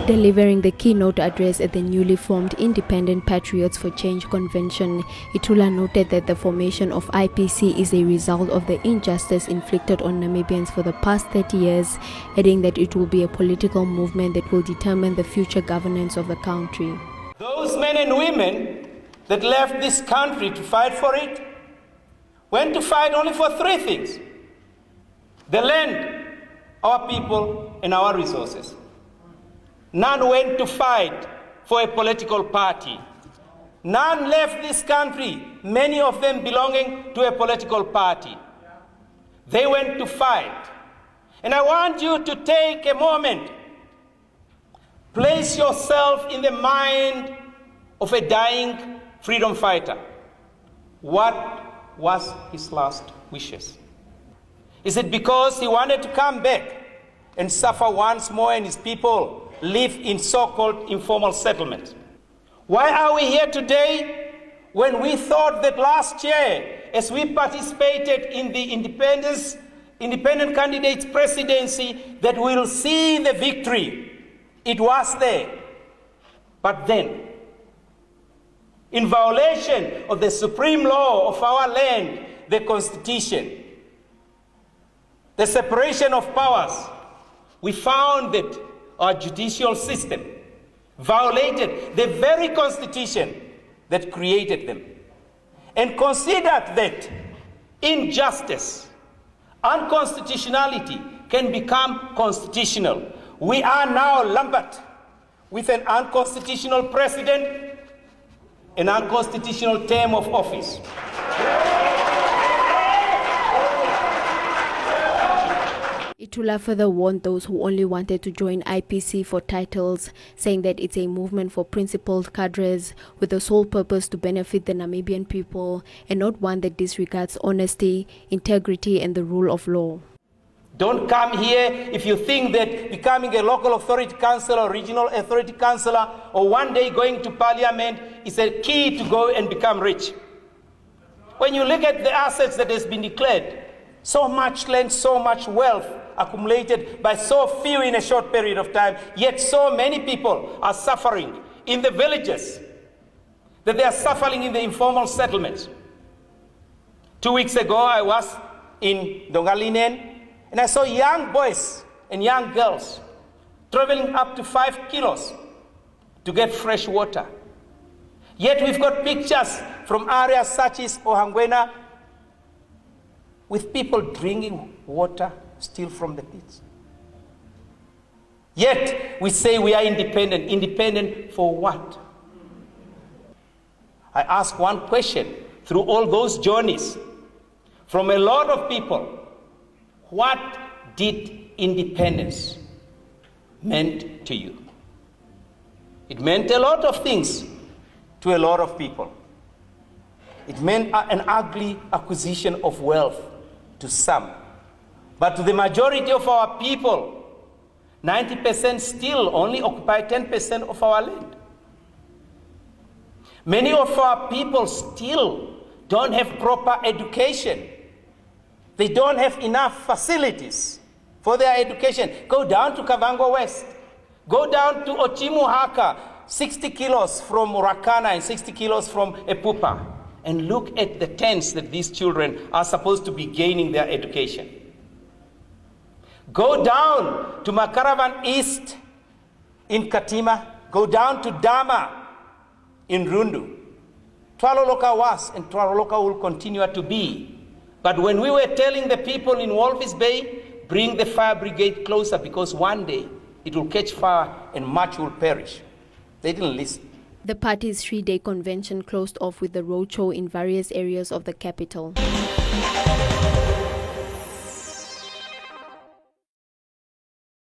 Delivering the keynote address at the newly formed Independent Patriots for Change convention, Itula noted that the formation of IPC is a result of the injustice inflicted on Namibians for the past 30 years, adding that it will be a political movement that will determine the future governance of the country. Those men and women that left this country to fight for it went to fight only for three things: the land, our people, and our resources. None went to fight for a political party. None left this country, many of them belonging to a political party. They went to fight. And I want you to take a moment, place yourself in the mind of a dying freedom fighter. What was his last wishes? Is it because he wanted to come back and suffer once more and his people live in so-called informal settlements? Why are we here today when we thought that last year, as we participated in the independent candidates presidency, that we'll see the victory? It was there. But then, in violation of the supreme law of our land, the Constitution, the separation of powers, we found that our judicial system violated the very Constitution that created them, and considered that injustice, unconstitutionality can become constitutional. We are now lumbered with an unconstitutional president, an unconstitutional term of office. Itula further warned those who only wanted to join IPC for titles, saying that it's a movement for principled cadres with the sole purpose to benefit the Namibian people and not one that disregards honesty, integrity and the rule of law. Don't come here if you think that becoming a local authority councillor or regional authority councillor or one day going to parliament is a key to go and become rich. When you look at the assets that has been declared, so much land, so much wealth accumulated by so few in a short period of time, yet so many people are suffering in the villages, that they are suffering in the informal settlements. 2 weeks ago, I was in Dongalinen, and I saw young boys and young girls traveling up to 5 kilos to get fresh water. Yet we've got pictures from areas such as Ohangwena with people drinking water still from the pits. Yet we say we are independent. Independent for what? I ask one question through all those journeys from a lot of people: what did independence meant to you? It meant a lot of things to a lot of people. It meant an ugly acquisition of wealth to some. But to the majority of our people, 90% still only occupy 10% of our land. Many of our people still don't have proper education. They don't have enough facilities for their education. Go down to Kavango West. Go down to Ochimuhaka, 60 kilos from Rakana and 60 kilos from Epupa, and look at the tents that these children are supposed to be gaining their education. Go down to Makaravan East in Katima. Go down to Dama in Rundu. Twaloloka was and Twaloloka will continue to be. But when we were telling the people in Walvis Bay, bring the fire brigade closer because one day it will catch fire and much will perish, they didn't listen. The party's 3-day convention closed off with the roadshow in various areas of the capital.